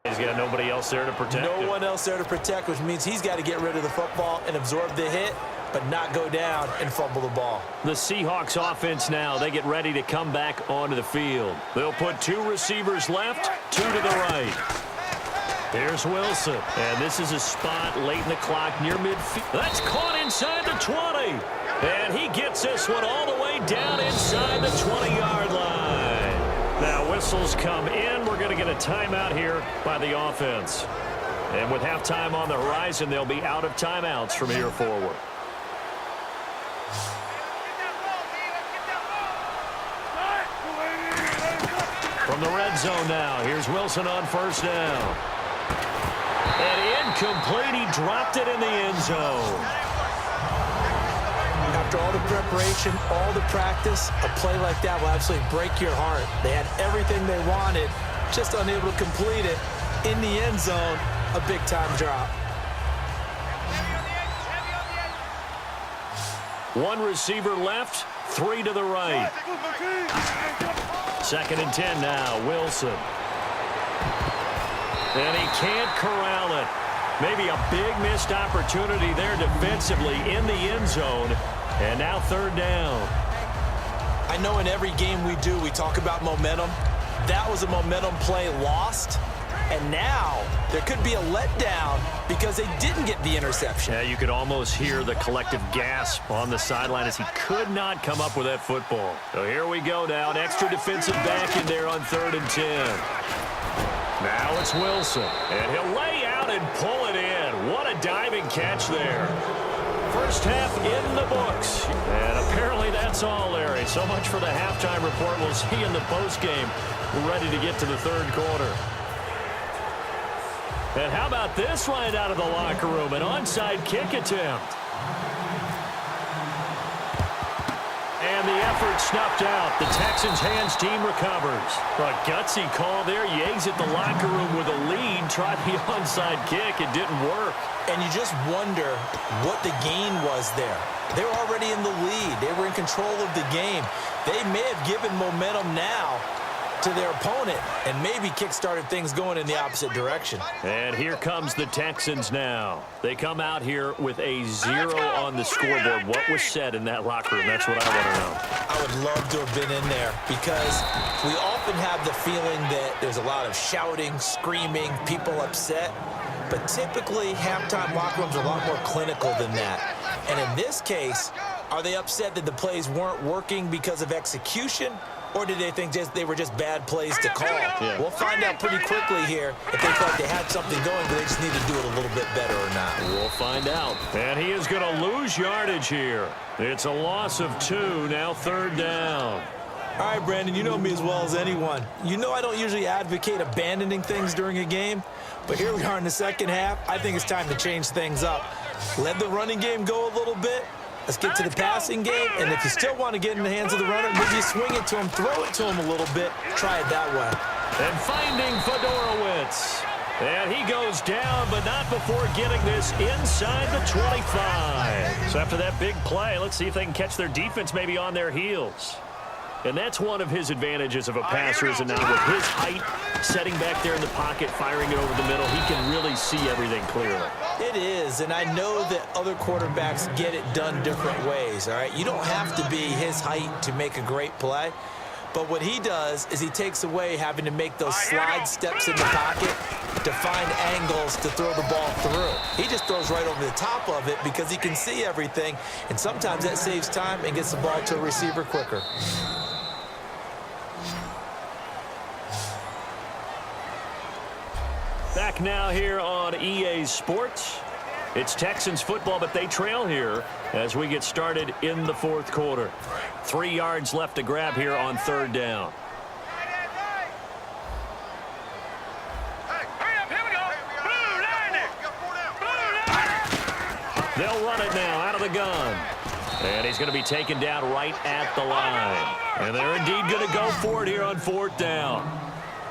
He's got nobody else there to protect him. No one else there to protect, which means he's got to get rid of the football and absorb the hit, but not go down and fumble the ball. The Seahawks offense now, they get ready to come back onto the field. They'll put 2 receivers left, 2 to the right. Here's Wilson, and this is a spot late in the clock near midfield. That's caught inside the 20, and he gets this one all the way down inside the 20-yard line. Now whistles come in. We're going to get a timeout here by the offense. And with halftime on the horizon, they'll be out of timeouts from here forward. From the red zone now, here's Wilson on first down. And incomplete, he dropped it in the end zone. After all the preparation, all the practice, a play like that will absolutely break your heart. They had everything they wanted, just unable to complete it. In the end zone, a big-time drop. 1 receiver left, 3 to the right. 2nd and 10 now, Wilson. And he can't corral it. Maybe a big missed opportunity there defensively in the end zone. And now 3rd down. I know in every game we do, we talk about momentum. That was a momentum play lost. And now there could be a letdown because they didn't get the interception. Yeah, you could almost hear the collective gasp on the sideline as he could not come up with that football. So here we go now. An extra defensive back in there on 3rd and 10. Now it's Wilson. And he'll lay out and pull it in. What a diving catch there. First half in the books. And apparently that's all, Larry. So much for the halftime report. We'll see you in the postgame. We're ready to get to the 3rd quarter. And how about this right out of the locker room? An onside kick attempt. And the effort snuffed out. The Texans' hands team recovers. A gutsy call there. Yates at the locker room with a lead. Tried the onside kick. It didn't work. And you just wonder what the gain was there. They were already in the lead. They were in control of the game. They may have given momentum now to their opponent and maybe kick-started things going in the opposite direction. And here comes the Texans now. They come out here with a 0 on the scoreboard. What was said in that locker room? That's what I want to know. I would love to have been in there because we often have the feeling that there's a lot of shouting, screaming, people upset. But typically, halftime locker rooms are a lot more clinical than that. And in this case, are they upset that the plays weren't working because of execution? Or did they think they were just bad plays to call? Yeah. We'll find out pretty quickly here if they thought they had something going, but they just need to do it a little bit better or not. We'll find out. And he is going to lose yardage here. It's a loss of 2, now 3rd down. All right, Brandon, you know me as well as anyone. You know I don't usually advocate abandoning things during a game, but here we are in the second half. I think it's time to change things up. Let the running game go a little bit. Let's get to the passing game, and if you still want to get in the hands of the runner, maybe you swing it to him, throw it to him a little bit, try it that way. And finding Fedorowicz. And he goes down, but not before getting this inside the 25. So after that big play, let's see if they can catch their defense maybe on their heels. And that's one of his advantages of a passer, is now with his height, setting back there in the pocket, firing it over the middle, he can really see everything clearly. It is, and I know that other quarterbacks get it done different ways, all right? You don't have to be his height to make a great play, but what he does is he takes away having to make those slide steps in the pocket to find angles to throw the ball through. He just throws right over the top of it because he can see everything, and sometimes that saves time and gets the ball to a receiver quicker. Back now here on EA Sports. It's Texans football, but they trail here as we get started in the 4th quarter. 3 yards left to grab here on 3rd down. They'll run it now out of the gun. And he's going to be taken down right at the line. And they're indeed going to go for it here on 4th down.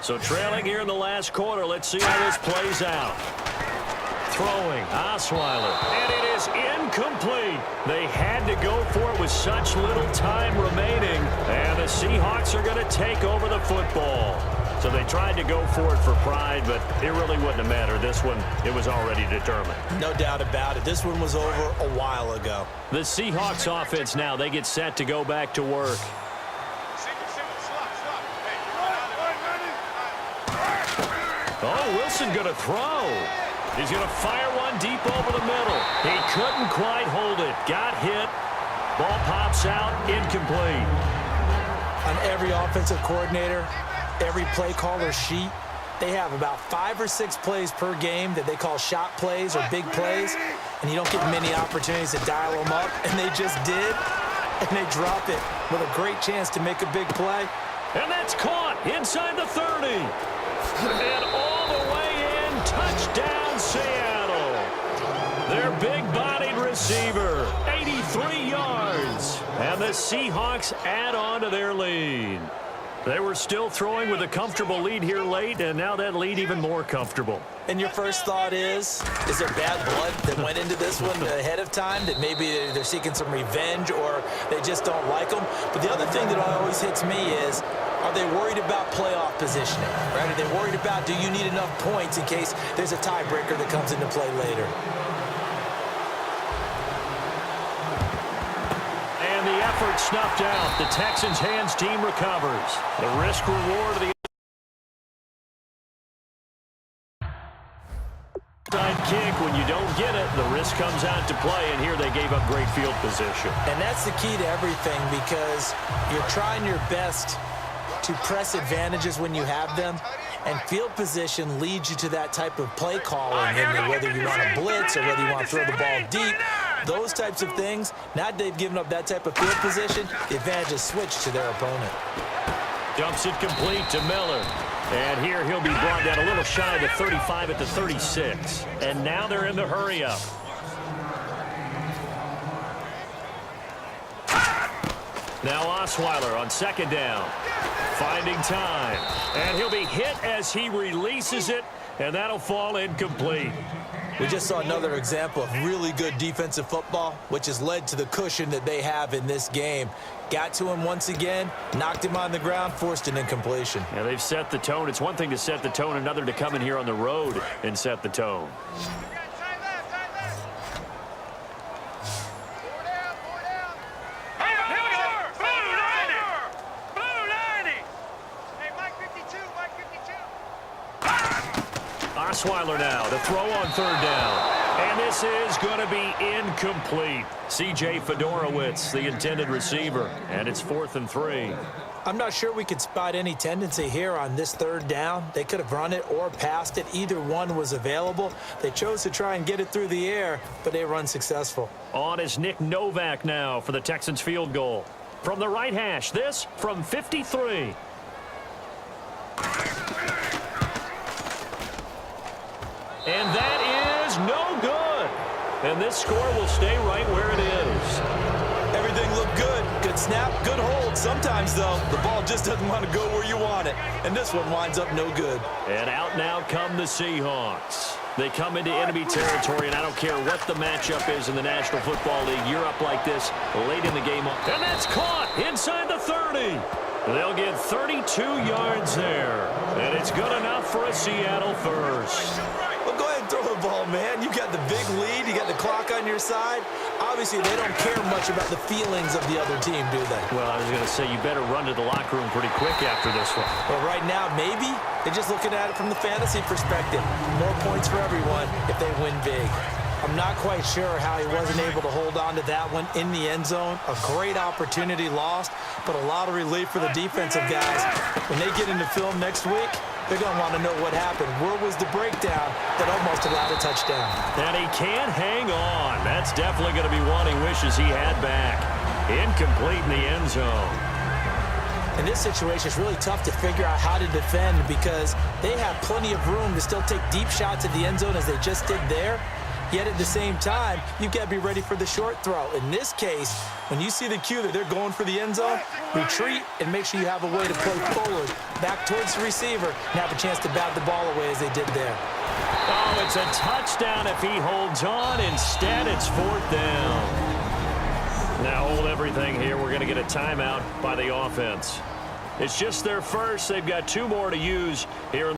So trailing here in the last quarter. Let's see how this plays out. Throwing, Osweiler, and it is incomplete. They had to go for it with such little time remaining, and the Seahawks are going to take over the football. So they tried to go for it for pride, but it really wouldn't have mattered. This one, it was already determined. No doubt about it. This one was over a while ago. The Seahawks offense now, they get set to go back to work. Oh, Wilson going to throw. He's going to fire one deep over the middle. He couldn't quite hold it. Got hit. Ball pops out, incomplete. On every offensive coordinator, every play caller sheet, they have about 5 or 6 plays per game that they call shot plays or big plays, and you don't get many opportunities to dial them up, and they just did, and they drop it with a great chance to make a big play. And that's caught inside the 30. And all the way in, touchdown Seattle. Their big-bodied receiver, 83 yards. And the Seahawks add on to their lead. They were still throwing with a comfortable lead here late, and now that lead even more comfortable. And your first thought is there bad blood that went into this one ahead of time, that maybe they're seeking some revenge or they just don't like them? But the other thing that always hits me is, are they worried about playoff positioning? Right? Are they worried about, do you need enough points in case there's a tiebreaker that comes into play later? And the effort snuffed out. The Texans' hands team recovers. The risk-reward of the side kick, when you don't get it, the risk comes out to play, and here they gave up great field position. And that's the key to everything, because you're trying your best to press advantages when you have them, and field position leads you to that type of play calling, and whether you want to blitz or whether you want to throw the ball deep, those types of things. Now that they've given up that type of field position, the advantage is switched to their opponent. Dumps it complete to Miller. And here he'll be brought down a little shy of the 35 at the 36. And now they're in the hurry-up. Now Osweiler on second down. Finding time. And he'll be hit as he releases it, and that'll fall incomplete. We just saw another example of really good defensive football, which has led to the cushion that they have in this game. Got to him once again, knocked him on the ground, forced an incompletion. Yeah, they've set the tone. It's one thing to set the tone, another to come in here on the road and set the tone. Osweiler now to throw on third down. And this is going to be incomplete. C.J. Fedorowicz, the intended receiver. And it's 4th and 3. I'm not sure we could spot any tendency here on this third down. They could have run it or passed it. Either one was available. They chose to try and get it through the air, but they were unsuccessful. On is Nick Novak now for the Texans field goal. From the right hash, this from 53. And that is no good. And this score will stay right where it is. Everything looked good. Good snap, good hold. Sometimes, though, the ball just doesn't want to go where you want it. And this one winds up no good. And out now come the Seahawks. They come into enemy territory, and I don't care what the matchup is in the National Football League. You're up like this late in the game. And that's caught inside the 30. They'll get 32 yards there. And it's good enough for a Seattle first. Well, go ahead and throw the ball, man. You got the big lead. You got the clock on your side. Obviously, they don't care much about the feelings of the other team, do they? Well, I was going to say, you better run to the locker room pretty quick after this one. Well, right now, maybe. They're just looking at it from the fantasy perspective. More points for everyone if they win big. I'm not quite sure how he wasn't able to hold on to that one in the end zone. A great opportunity lost, but a lot of relief for the defensive guys. When they get into film next week, they're going to want to know what happened. Where was the breakdown that almost allowed a touchdown? And he can't hang on. That's definitely going to be one he wishes he had back. Incomplete in the end zone. In this situation, it's really tough to figure out how to defend because they have plenty of room to still take deep shots at the end zone as they just did there. Yet at the same time, you've got to be ready for the short throw. In this case, when you see the cue that they're going for the end zone, retreat and make sure you have a way to play forward, back towards the receiver, and have a chance to bat the ball away as they did there. Oh, it's a touchdown if he holds on. Instead, it's 4th down. Now hold everything here. We're going to get a timeout by the offense. It's just their first. They've got 2 more to use here in